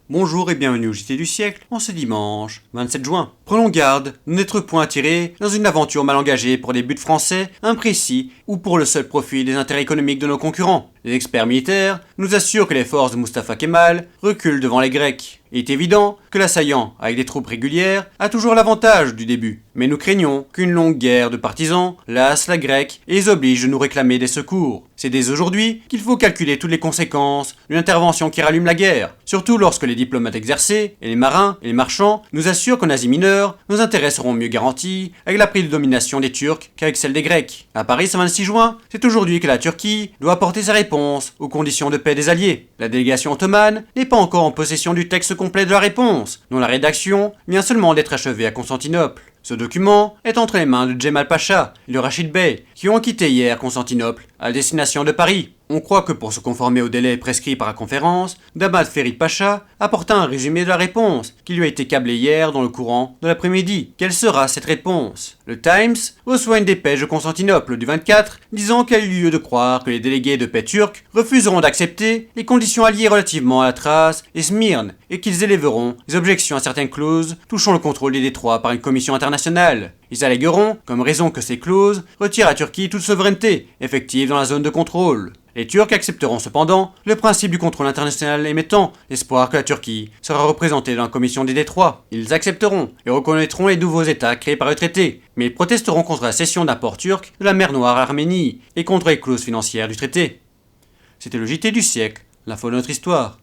Bonjour et bienvenue au JT du siècle en ce dimanche 27 juin. Prenons garde de n'être point attirés dans une aventure mal engagée pour des buts français imprécis ou pour le seul profit des intérêts économiques de nos concurrents. Les experts militaires nous assurent que les forces de Mustafa Kemal reculent devant les Grecs. Il est évident que l'assaillant, avec des troupes régulières, a toujours l'avantage du début. Mais nous craignons qu'une longue guerre de partisans lasse la Grecque et les oblige de nous réclamer des secours. C'est dès aujourd'hui qu'il faut calculer toutes les conséquences d'une intervention qui rallume la guerre, surtout lorsque les diplomates exercés, et les marins et les marchands nous assurent qu'en Asie mineure, nos intérêts seront mieux garantis avec la prise de domination des Turcs qu'avec celle des Grecs. À Paris ce 26 juin, c'est aujourd'hui que la Turquie doit apporter sa réponse aux conditions de paix des alliés. La délégation ottomane n'est pas encore en possession du texte complet de la réponse, dont la rédaction vient seulement d'être achevée à Constantinople. Ce document est entre les mains de Djemal Pacha et de Rachid Bey, qui ont quitté hier Constantinople à destination de Paris. On croit que pour se conformer au délai prescrit par la conférence, Damad Ferit Pacha apporta un résumé de la réponse qui lui a été câblé hier dans le courant de l'après-midi. Quelle sera cette réponse? Le Times reçoit une dépêche de Constantinople du 24 disant qu'il y a eu lieu de croire que les délégués de paix turcs refuseront d'accepter les conditions alliées relativement à la Thrace et Smyrne et qu'ils élèveront des objections à certaines clauses touchant le contrôle des détroits par une commission internationale. Ils allégueront comme raison que ces clauses retirent à Turquie toute souveraineté effective dans la zone de contrôle. Les Turcs accepteront cependant le principe du contrôle international émettant l'espoir que la Turquie sera représentée dans la commission des détroits. Ils accepteront et reconnaîtront les nouveaux États créés par le traité, mais ils protesteront contre la cession d'un port turc de la mer Noire à l'Arménie et contre les clauses financières du traité. C'était le JT du siècle, l'info de notre histoire.